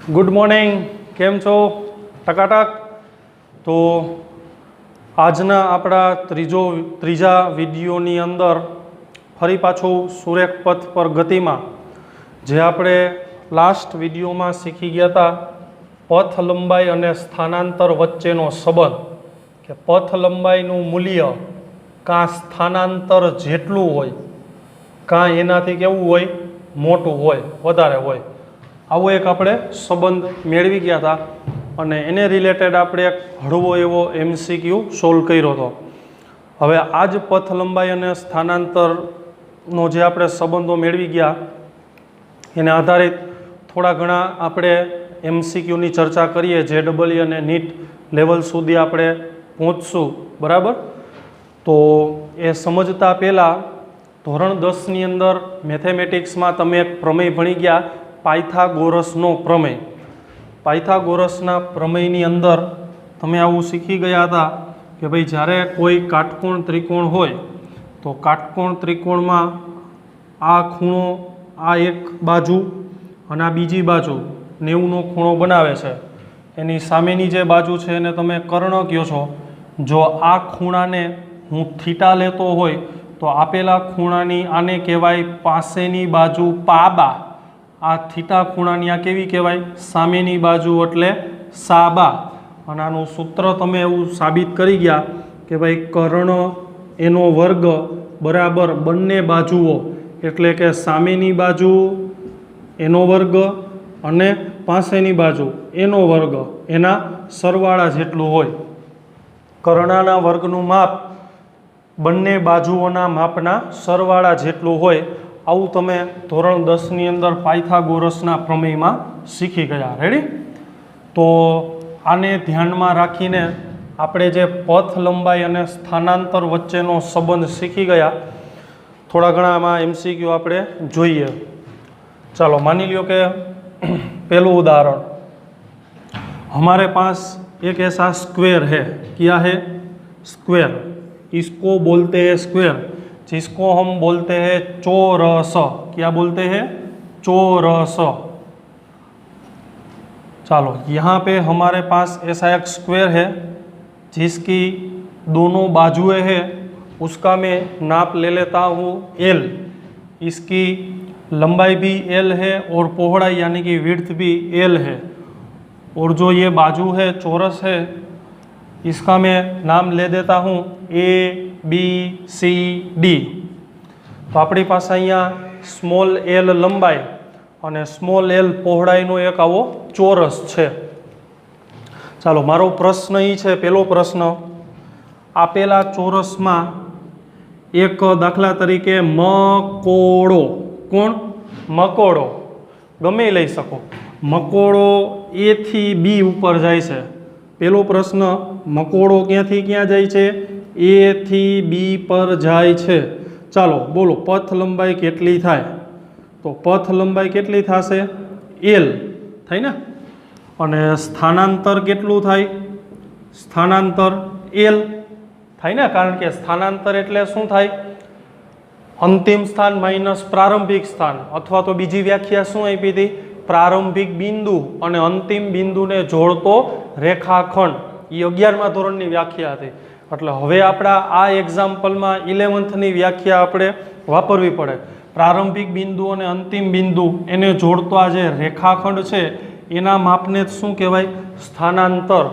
Good morning केम छो टकाटक। तो आजना आपड़ा त्रीजा विडियोनी अंदर फरी पाछू सुरेख पथ पर गति में जे आपणे लास्ट विडियो में शीखी गया था पथ लंबाई और स्थानांतर वच्चेनो संबंध कि पथ लंबाईनु मूल्य कां स्थानांतर जेटलुं होय कां एनाथी केवुं होय मोटुं होय वधारे होय आवो एक आपणे संबंध मेळवी गया था अने एने रिलेटेड आपणे एक हळवो एवो एमसीक्यू सोल्व कर्यो हतो। हवे आज पथ लंबाई अने स्थानांतरनो जे आपणे संबंधो मेळवी गया एने आधारित थोड़ा घणा आपणे एमसीक्यूनी चर्चा करीए। जेडबलई अने नीट लेवल सुधी आपणे पहोंचशुं बराबर। तो ए समजता पहेला धोरण 10 नी अंदर मैथेमेटिक्स में तमे एक प्रमेय भणी गया पायथागोरसनो प्रमेय। पायथागोरसना प्रमेयनी अंदर तमे आवुं शीखी गया था कि भाई ज्यारे कोई काटकोण त्रिकोण होय तो काटकोण त्रिकोण में आ खूणो आ एक बाजू अने आ बीजी बाजू 90 नो खूणो बनावे छे। एनी सामेनी जे बाजू छे एने तमे कर्ण कहो छो। जो आ खूणाने हूँ थीटा लेतो होय तो आपेला खूणानी आने कहेवाय पासेनी बाजू पाबा। आ थीटा खूणानी आ केवी कहेवाय सामेनी बाजू एटले साबा। अने आनुं सूत्र तमे एवुं साबित करी गया कि भाई कर्ण एनो वर्ग बराबर बंने बाजुओ एटले के सामेनी बाजू एनो वर्ग अने पासेनी बाजू एनो वर्ग एना सरवाळा जेटलुं होय। कर्णना वर्गनुं माप बंने बाजुओना मापना सरवाळा जेटलुं होय। आवुं तमे धोरण 10 नी अंदर पायथागोरसना प्रमेय में शीखी गया। रेडी। तो आने ध्यान में राखीने आपणे जे पथ लंबाई अने स्थानांतर वच्चेनो संबंध शीखी गया थोड़ा घणा आमां एमसीक्यू आपणे जोईए। चलो मानी लो कि पहलू उदाहरण हमारे पास एक ऐसा स्क्वायर है। क्या है? स्क्वायर। इसको बोलते हैं स्क्वायर जिसको हम बोलते हैं चौरस। क्या बोलते हैं? चौरस। चलो यहाँ पे हमारे पास ऐसा एक स्क्वायर है जिसकी दोनों बाजुएं हैं। उसका मैं नाप ले लेता हूँ एल। इसकी लंबाई भी एल है और पौड़ाई यानी कि विड्थ भी एल है। और जो ये बाजू है चौरस है इसका मैं नाम ले देता हूँ ए बी सी डी। तो अपनी पास अहींया स्मॉल एल लंबाई और स्मॉल एल पहोळाईनो एक आवो चौरस है। चलो मारो प्रश्न ई है पहलो प्रश्न आपेला चौरस में एक दाखला तरीके मकोड़ो। कोण? मकोड़ो गमे लई सको। मकोड़ो ए थी बी ऊपर जाय छे। पहलो प्रश्न मकोड़ो क्यांथी क्यां जाय छे? ए थी बी पर जाय छे। चालो बोलो पथ लंबाई केटली थाय? तो पथ लंबाई केटली थाशे? एल थाय ने। अने स्थानांतर केटलुं थाय? स्थानांतर एल थाय ने। कारण के स्थानांतर एटले शुं थाय? अंतिम स्थान माइनस प्रारंभिक स्थान अथवा तो बीजी व्याख्या शुं आपी हती? प्रारंभिक बिंदु और अंतिम बिंदु ने जोड़तो रेखाखंड। ये 11मा धोरणनी व्याख्या हती। એટલે હવે આપણા આ એક્ઝામ્પલમાં 11th વ્યાખ્યા આપણે વાપરવી પડે। પ્રારંભિક બિંદુ અને અંતિમ બિંદુ એને જોડતો આ જે રેખાખંડ છે એના માપને શું કહેવાય? સ્થાનાંતર।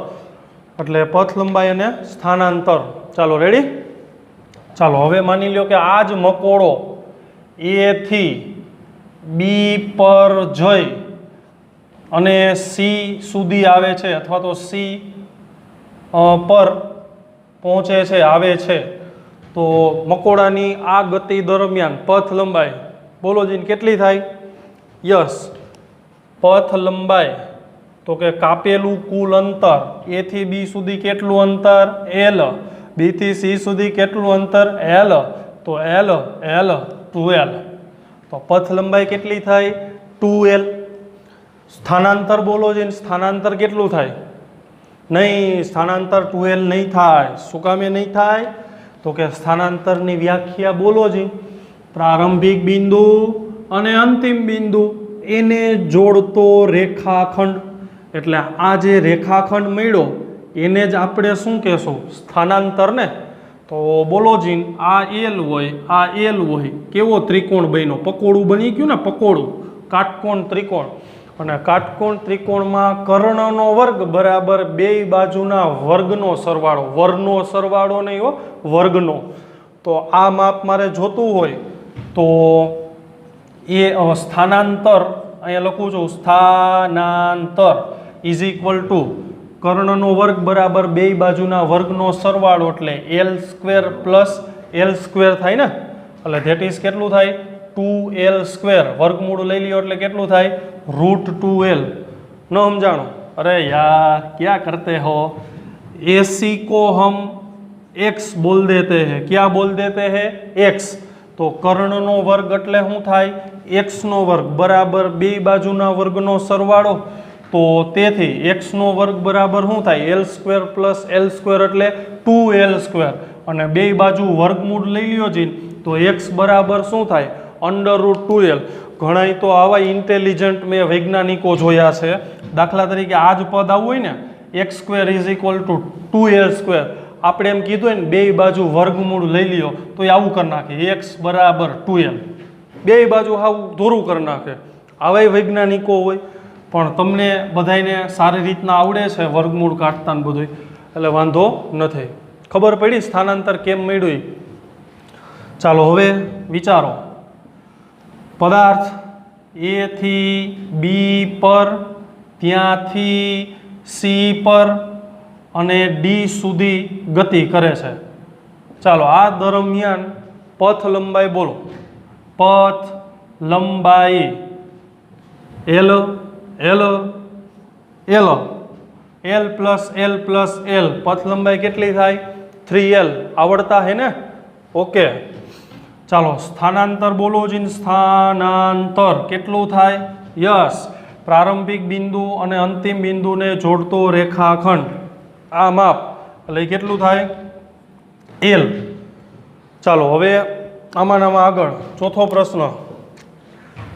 એટલે પથ લંબાઈ અને સ્થાનાંતર। ચાલો રેડી। ચાલો હવે માની લ્યો કે આ જ મકોડો એ થી બી પર જઈ અને સી સુધી આવે છે અથવા તો સી પર पहुँचे छे आवे छे। तो मकोड़ानी आ गति दरमियान पथ लंबाई बोलो जी केटली थाय? यस पथ लंबाई तो के कापेलू कुल अंतर ए थी बी सुधी केटलू अंतर? एल। बी थी सी सुधी केटलू अंतर? एल। तो एल एल 2l। तो पथ लंबाई केटली थाय? 2l। स्थानांतर बोलो जी स्थानांतर केटलू थाय? नहीं स्थानांतर 2l नहीं थाय। शुं कामे नहीं थाय? तो के स्थानांतरनी व्याख्या बोलो जी प्रारंभिक बिंदु अने अंतिम बिंदु એને જોડતો રેખાખંડ, એટલે આ જે રેખાખંડ મળ્યો એને જ આપણે શું કહેશું? સ્થાનાંતર ને. તો બોલો જીન, આ એલ હોય, આ એલ હોય, કેવો ત્રિકોણ બન્યો? પકોડું બની ગયું ને, પકોડું, કાટકોણ ત્રિકોણ. અને કાટકોણ ત્રિકોણમાં કર્ણનો વર્ગ બરાબર બે બાજુના વર્ગનો સરવાળો, વર્ગનો સરવાળો નહીં હો, વર્ગનો. તો આ માપ મારે જોતું હોય તો એ સ્થાનાંતર અહીંયા લખું છું, સ્થાનાંતર ઇઝ ઇક્વલ ટુ કર્ણનો વર્ગ બરાબર બે બાજુના વર્ગનો સરવાળો, એટલે L square plus L square થાય ને, એટલે ધેટ ઇઝ કેટલું થાય? 2l square. વર્ગમૂળ લઈ લ્યો એટલે કેટલું થાય? √2l. ન સમજાણો? અરે યાર ક્યાં કરતે હો, एसी को हम x बोल देते हैं. क्या बोल देते हैं? x. તો કર્ણનો વર્ગ એટલે શું થાય? x નો વર્ગ બરાબર બે બાજુના વર્ગનો સરવાળો. તો તેથી x નો વર્ગ બરાબર શું થાય? l square plus l square એટલે 2l સ્ક્વેર. અને બે બાજુ વર્ગમૂળ લઈ લ્યો જી તો x બરાબર શું થાય? √2l. ઘણા તો આવા ઇન્ટેલિજન્ટ મેં વૈજ્ઞાનિકો જોયા છે. દાખલા તરીકે આ જ પદ આવું હોય ને, x square is equal two 2l square, આપણે એમ કીધું હોય ને બે બાજુ વર્ગમૂળ લઈ લ્યો તો એ આવું કરી નાખે, x બરાબર 2l. બે બાજુ આવું ધોરું કરી નાખે. આવા વૈજ્ઞાનિકો હોય. પણ તમને બધાને સારી રીતના આવડે છે વર્ગમૂળ કાઢતા ને બધું, એટલે વાંધો નથી. ખબર પડી સ્થાનાંતર કેમ મળ્યું? ચાલો હવે વિચારો. પદાર્થ એ થી બી પર, ત્યાંથી સી પર અને ડી સુધી ગતિ કરે છે. ચાલો આ દરમિયાન પથ લંબાઈ બોલો. પથ લંબાઈ L L L L plus L plus L. પથ લંબાઈ કેટલી થાય? 3l. આવડતા હે ને? ઓકે. ચાલો સ્થાનાંતર બોલો જી. સ્થાનાંતર કેટલું થાય? યસ, પ્રારંભિક બિંદુ અને અંતિમ બિંદુને જોડતો રેખાખંડ. આ માપ એટલે કેટલું થાય? l. ચાલો હવે આમાં આગળ ચોથો પ્રશ્ન.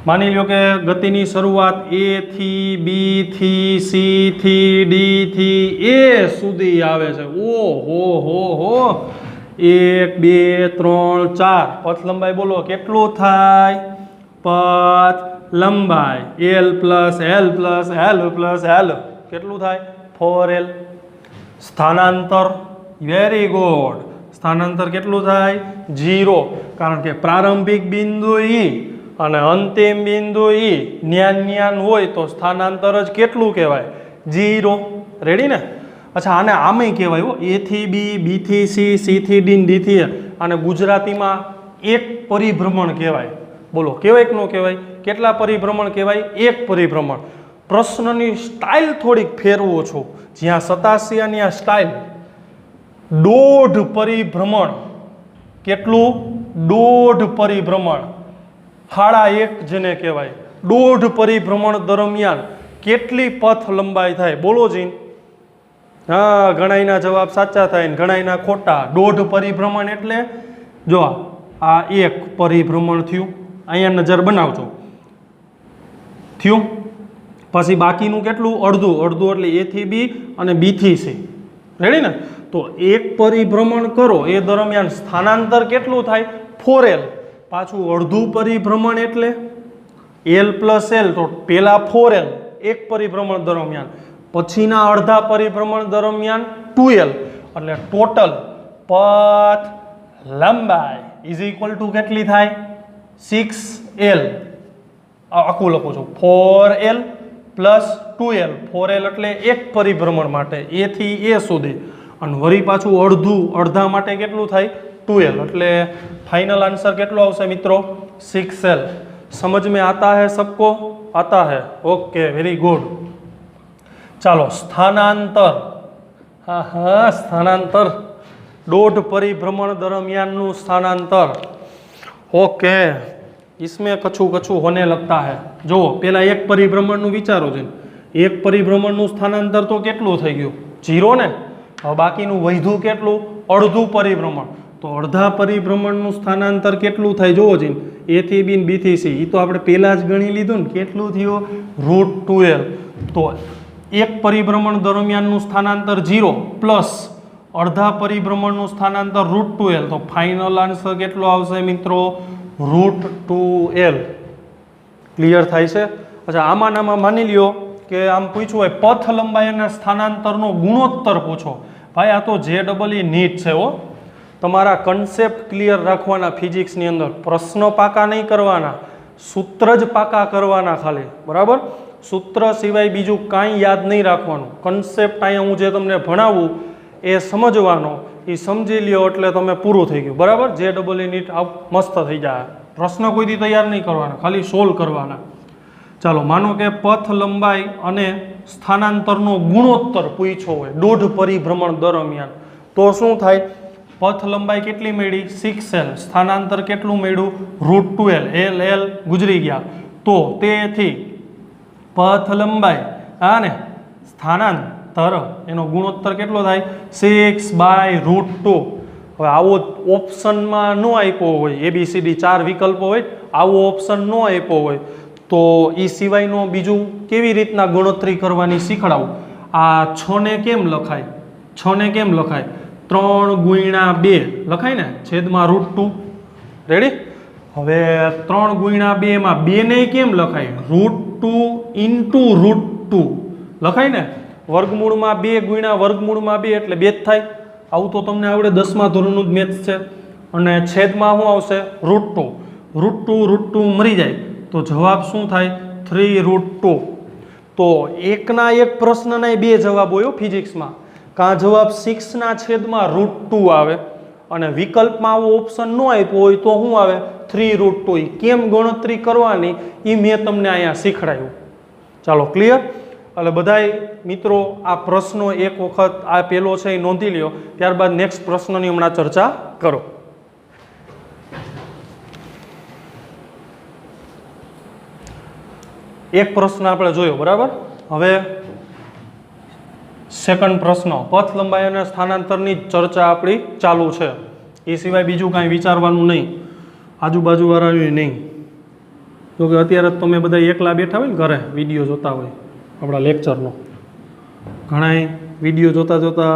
માની લો કે ગતિની શરૂઆત એ થી બી થી સી થી ડી થી એ સુધી આવે છે. ઓહો હો હો, 1 2 3 4. પથ લંબાઈ બોલો કેટલું થાય? પથ લંબાઈ l plus l plus l plus l કેટલું થાય? 4l. સ્થાનાંતર વેરી ગુડ. સ્થાનાંતર કેટલું થાય? 0. કારણ કે પ્રારંભિક બિંદુ ઈ અને અંતિમ બિંદુ ઈ ન્યાન હોય તો સ્થાનાંતર જ કેટલું કહેવાય? 0. રેડી ને? અચ્છા, આને આમેય કહેવાય હો, એ થી બી, બી થી સી, સી થી ડી, ડી થી એ. અને ગુજરાતીમાં એક પરિભ્રમણ કહેવાય. બોલો કહેવાય કે ન કહેવાય? કેટલા પરિભ્રમણ કહેવાય? એક પરિભ્રમણ. પ્રશ્નની સ્ટાઇલ થોડીક ફેરવું છું. જ્યાં 87 અને આ સ્ટાઇલ દોઢ પરિભ્રમણ. કેટલું? દોઢ પરિભ્રમણ. 1.5 જેને કહેવાય. દોઢ પરિભ્રમણ દરમિયાન કેટલી પથ લંબાઈ થાય? બોલો જી. હા, ઘણાયના જવાબ સાચા થાય ને ઘણાયના ખોટા. દોઢ પરિભ્રમણ એટલે જો આ એક પરિભ્રમણ થયું, અહીંયા નજર બનાવજો, થયું. પછી બાકીનું કેટલું? અડધું. અડધું એટલે એ થી બી અને બી થી સી. રેડી ને? તો એક પરિભ્રમણ કરો એ દરમિયાન સ્થાનાંતર કેટલું થાય? 4l. પાછું અડધું પરિભ્રમણ એટલે l પ્લસ l, તો પેલા 4l એક પરિભ્રમણ દરમિયાન, પછીના અડધા પરિભ્રમણ દરમિયાન 2l. એટલે ટોટલ પથ લંબાઈ ઇઝ ઇક્વલ ટુ કેટલી થાય? 6l. આખું લખું છું, 4l પ્લસ 2l. 4l એટલે એક પરિભ્રમણ માટે એ થી એ સુધી, અને વળી પાછું અડધું, અડધા માટે કેટલું થાય? 2l. એટલે फाइनल आंसर કેટલો આવશે મિત્રો? 6l. समझ में आता है सबको? आता है? Okay, very good. चलो स्थानांतर. हाँ हाँ, स्थानांतर दौड़ परिभ्रमण दरमियान स्थानांतर. ओके, इसमें कछु कछु होने लगता है. जो पहला एक परिभ्रमण विचारो छे, एक परिभ्रमण स्थानांतर तो केटलू थई गयुं? 0 ने. હવે બાકીનું વધ્યું કેટલું? અડધું પરિભ્રમણ. તો અડધા પરિભ્રમણનું સ્થાનાંતર કેટલું થાય? જોવો જી, ए थी बी बी थी सी ये तो આપણે પહેલા જ ગણી લીધું ને કેટલું થયું √2l તો એક પરિભ્રમણ દરમિયાનનું સ્થાનાંતર 0 પ્લસ અડધા પરિભ્રમણનું સ્થાનાંતર √2l તો ફાઇનલ આન્સર કેટલો આવશે મિત્રો √2l ક્લિયર થાય છે અચ્છા આમાં માની લ્યો કે આમ પૂછ્યું હોય પથ લંબાઈ અને સ્થાનાંતરનો ગુણોત્તર પૂછો ભાઈ આ તો JEE નીટ છે હો તમારા કન્સેપ્ટ ક્લિયર રાખવાના ફિઝિક્સની અંદર પ્રશ્ન પાકા નહીં કરવાના સૂત્ર જ પાકા કરવાના ખાલી બરાબર સૂત્ર સિવાય બીજું કાંઈ યાદ નહીં રાખવાનું કન્સેપ્ટ અહીંયા હું જે તમને ભણાવું એ સમજવાનો એ સમજી લ્યો એટલે તમે પૂરું થઈ ગયું બરાબર JEE નીટ મસ્ત થઈ જાય પ્રશ્ન કોઈથી તૈયાર નહીં કરવાના ખાલી સોલ્વ કરવાના ચાલો માનો કે પથ લંબાઈ અને સ્થાનાંતરનો ગુણોત્તર પૂછ્યો હોય દોઢ પરિભ્રમણ દરમિયાન તો શું થાય પથ લંબાઈ કેટલી મળી 6l સ્થાનાંતર કેટલું મળ્યું √2l l ગુજરી ગયા તો તેથી પથ લંબાઈ અને સ્થાનાંતર એનો ગુણોત્તર કેટલો થાય 6/√2 હવે આવો ઓપ્શનમાં ન આપ્યો હોય ABCD 4 વિકલ્પો હોય આવો ઓપ્શન ન આપ્યો હોય તો એ સિવાયનો બીજું કેવી રીતના ગણતરી કરવાની શીખડાવું આ 6 ને કેમ લખાય 6 ને કેમ લખાય 3/2 લખાય ને છેદમાં √2 રેડી હવે 3/2 માં 2 ને કેમ લખાય √2 ઇન્ટુ √2 લખાય ને વર્ગમૂળમાં 2 ગુણ્યા વર્ગમૂળમાં 2 એટલે 2 જ થાય આવું તો તમને આવડે 10મા ધોરણનું જ મેથ્સ છે અને છેદમાં શું આવશે √2 મરી જાય તો જવાબ શું થાય 3√2 તો એકના એક પ્રશ્નના બે જવાબ હોય ફિઝિક્સમાં કાં જવાબ 6 છેદમાં √2 આવે અને વિકલ્પમાં આવો ઓપ્શન ન આપ્યો હોય તો શું આવે 3√2 કેમ ગણતરી કરવાની એ મેં તમને અહીંયા શીખડાયું ચાલો ક્લિયર એટલે બધાય મિત્રો આ પ્રશ્નો એક વખત આ પહેલો છે એ નોંધી લ્યો ત્યારબાદ નેક્સ્ટ પ્રશ્નની હમણાં ચર્ચા કરો એક પ્રશ્ન આપણે જોયો બરાબર હવે સેકન્ડ પ્રશ્ન પથ લંબાઈ અને સ્થાનાંતરની ચર્ચા આપણી ચાલુ છે એ સિવાય બીજું કાંઈ વિચારવાનું નહીં આજુબાજુવાળાનું નહીં તો કે અત્યારે તમે બધા એકલા બેઠા હોય ને ઘરે વિડીયો જોતા હોય આપણા લેક્ચરનો ઘણા વિડીયો જોતા જોતા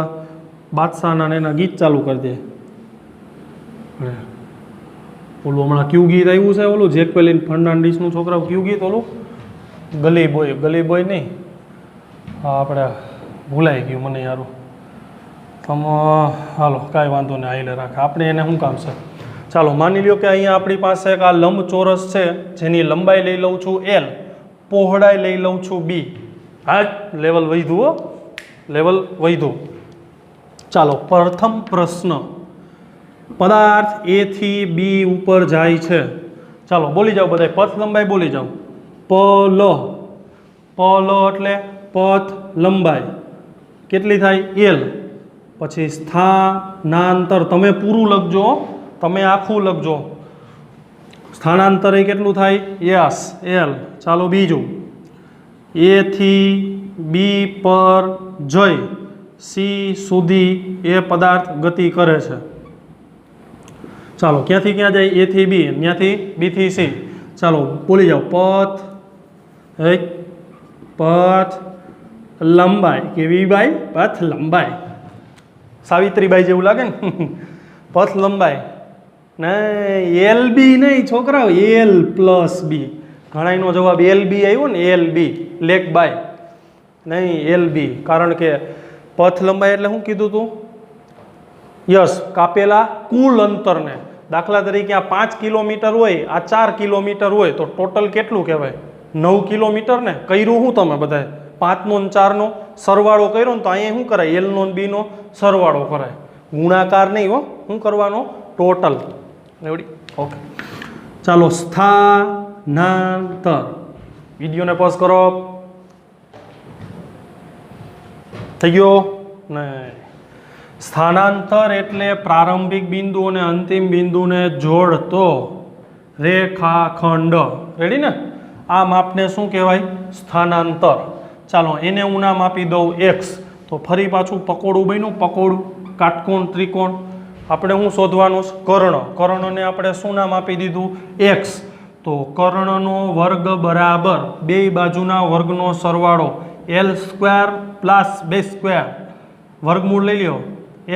બાદશાહના એના ગીત ચાલુ કરી દે ઓલું હમણાં ક્યુ ગીત આવ્યું છે ઓલું જેક્વેલિન ફર્નાન્ડીસનું છોકરા ક્યુ ગીત ઓલું ગલી બોય નહીં હા આપણે ભૂલાઈ ગયું મને યારું હાલો કાંઈ વાંધો નહીં આઈલે રાખે આપણે એને શું કામ છે ચાલો માની લ્યો કે અહીંયા આપણી પાસે એક આ લંબચોરસ છે જેની લંબાઈ લઈ લઉં છું L પહોળાઈ લઈ લઉં છું B હા લેવલ વધ્યું ચાલો પ્રથમ પ્રશ્ન પદાર્થ A થી B ઉપર જાય છે ચાલો બોલી જાઓ બધા પથ લંબાઈ બોલી જાઓ પલ એટલે પથ લંબાઈ કેટલી થાય L પછી સ્થાનાંતર તમે પૂરું લખજો તમે આખું લખજો સ્થાનાંતર એ કેટલું થાય યસ L ચાલો બીજું A થી B પર જઈ C સુધી એ પદાર્થ ગતિ કરે છે ચાલો ક્યાંથી ક્યાં જાય A થી B ત્યાંથી B થી C ચાલો બોલી જાઓ પથ લંબાઈ કેવી બાઈ પથ લંબાઈ સાવિત્રીબાઈ જેવું લાગે ને પથ લંબાઈ નહીં LB નહીં છોકરાઓ L પ્લસ B ઘણાનો જવાબ LB આવ્યો ને LB લેગ બાય નહીં LB કારણ કે પથ લંબાઈ એટલે શું કીધું તું યસ કાપેલા કુલ અંતરને દાખલા તરીકે આ 5 કિલોમીટર હોય આ 4 કિલોમીટર હોય તો ટોટલ કેટલું કહેવાય 9 કિલોમીટર ને કર્યું શું તમે બધાએ 5 નો 4 નો સરવાળો કર્યો ને તો અહીંયા શું કરાય L નો B નો સરવાળો કરાય ગુણાકાર નહીં હો શું કરવાનો ટોટલ રેડી ઓકે ચાલો સ્થાનાંતર વિડીયોને પોઝ કરો થઈ ગયો નહીં સ્થાનાંતર એટલે પ્રારંભિક બિંદુ અને અંતિમ બિંદુને જોડતો રેખાખંડ રેડી ને આ માપને શું કહેવાય સ્થાનાંતર ચાલો એને હું નામ આપી દઉં x તો ફરી પાછું પકોડું બન્યું પકોડું કાટકોણ ત્રિકોણ આપણે શું શોધવાનું છે? કર્ણ. કર્ણને આપણે શું નામ આપી દીધું? એક્સ. તો કર્ણનો વર્ગ બરાબર બે બાજુના વર્ગનો સરવાળો એલ સ્ક્વેર પ્લસ બે સ્ક્વેર, વર્ગમૂળ લઈ લ્યો.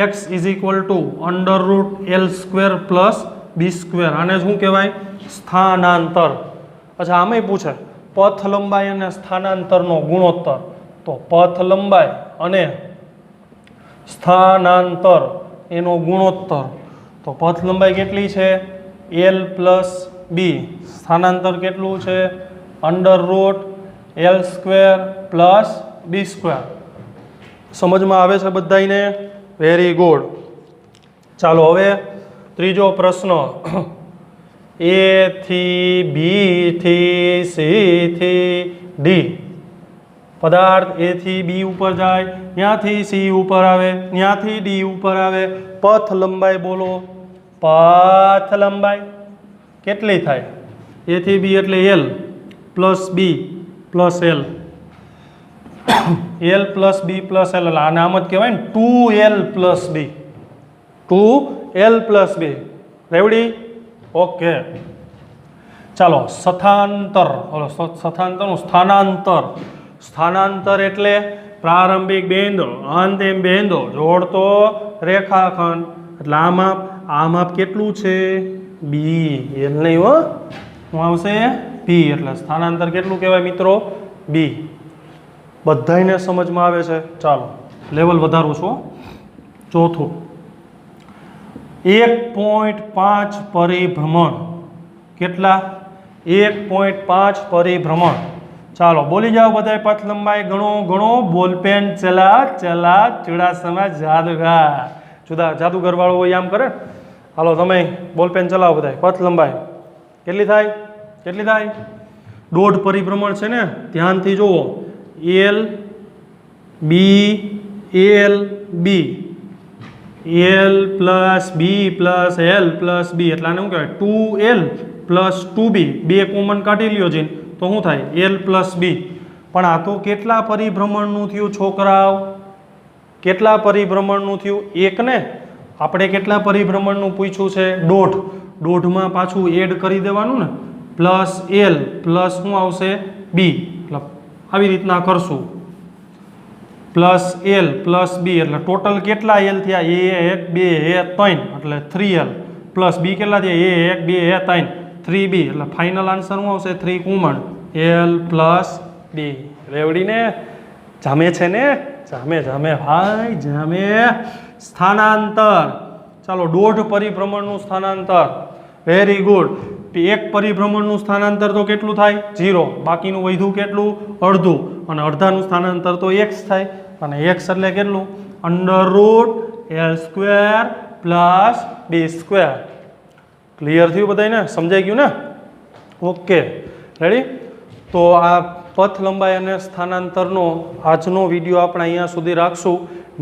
X is equal to under root L square plus B square. આને શું કહેવાય? સ્થાનાંતર. અચ્છા, આમાંય પૂછે પથ લંબાઈ અને સ્થાનાંતરનો ગુણોત્તર. તો પથ લંબાઈ અને સ્થાનાંતર એનો ગુણોત્તર. તો પથ લંબાઈ કેટલી છે? L plus B. સ્થાનાંતર કેટલું છે? Under root L square plus B square. સમજમાં આવે છે બધાને? Very good. ચાલો હવે ત્રીજો પ્રશ્ન. એ થી બી થી સી થી ડી. પદાર્થ એ થી બી ઉપર જાય, ત્યાંથી સી ઉપર આવે, ત્યાંથી ડી ઉપર આવે. પથ લંબાઈ બોલો. પથ લંબાઈ કેટલી થાય? એ થી બી એટલે L plus B plus L. L plus B plus L. આને આમ જ કહેવાય ને 2l પ્લસ બી. 2l પ્લસ બી. રેવડી? ઓકે. ચાલો સ્થાનાંતર. સ્થાનાંતરનું સ્થાનાંતર. સ્થાનાંતર એટલે પ્રારંભિક બિંદુ અંતિમ બિંદુ જોડતો રેખાખંડ. એટલે આ માપ કેટલું છે? બી. એલ નહીં હો, શું આવશે? બી. એટલે સ્થાનાંતર કેટલું કહેવાય મિત્રો? બી. બધાને સમજમાં આવે છે? ચાલો લેવલ વધારું છું. ચોથું, 1.5 પરિભ્રમણ. કેટલા? 1.5 પરિભ્રમણ. ચાલો બોલી જાઓ બધા. પથ લંબાઈ ગણો ગણો. બોલપેન ચલા ચલા ચુડાસમા જાદુગર. જાદુગર વાળો હોય આમ કરે. હાલો તમે બોલપેન ચલાવો બધા. પથ લંબાઈ કેટલી થાય? કેટલી થાય? 1.5 પરિભ્રમણ છે ને, ધ્યાનથી જુઓ. L B L B L plus B plus L plus B. એટલે આને શું કહેવાય? 2l plus 2b. બે કોમન કાઢી લ્યો છે તો શું થાય? એલ પ્લસ બી. પણ આ તો કેટલા પરિભ્રમણનું થયું છોકરાઓ? કેટલા પરિભ્રમણનું થયું? એક ને. આપણે કેટલા પરિભ્રમણનું પૂછ્યું છે? 1.5. 1.5માં પાછું એડ કરી દેવાનું ને, પ્લસ એલ પ્લસ શું આવશે? બી. એટલે આવી રીતના કરશું. પ્લસ એલ પ્લસ બી એટલે ટોટલ કેટલા એલ થયા? 1 2 3 એટલે 3l પ્લસ બી કેટલા થયા? 1 2 3 3b. એટલે ફાઇનલ આન્સર શું આવશે? 3 કોમન એલ પ્લસ બી. રેવડીને? જામે છે ને? જામે જામે ભાઈ જામે. સ્થાનાંતર. ચાલો 1.5 પરિભ્રમણનું સ્થાનાંતર. Very good. એક પરિભ્રમણનું સ્થાનાંતર તો કેટલું થાય? 0. બાકીનું વધ્યું કેટલું? અડધું. અને અડધાનું સ્થાનાંતર તો x થાય. અને x એટલે કેટલું? Under root L square plus B square. Clear થયું બધાને? સમજાઈ ગયું ને? Okay ready. તો આ પથ લંબાઈ અને સ્થાનાંતરનો આજનો વિડીયો આપણે અહીંયા સુધી રાખશું.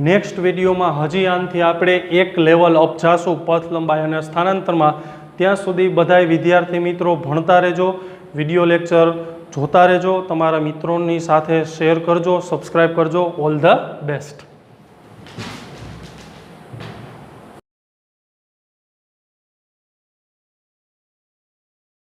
નેક્સ્ટ વિડીયોમાં હજી આનાથી આપણે એક લેવલ અપ જાશું પથ લંબાઈ અને સ્થાનાંતરમાં. ત્યાં સુધી બધાય વિદ્યાર્થી મિત્રો ભણતા રહેજો, વિડીયો લેક્ચર જોતા રહેજો, તમારા મિત્રોની સાથે શેર કરજો, સબસ્ક્રાઈબ કરજો. All the best.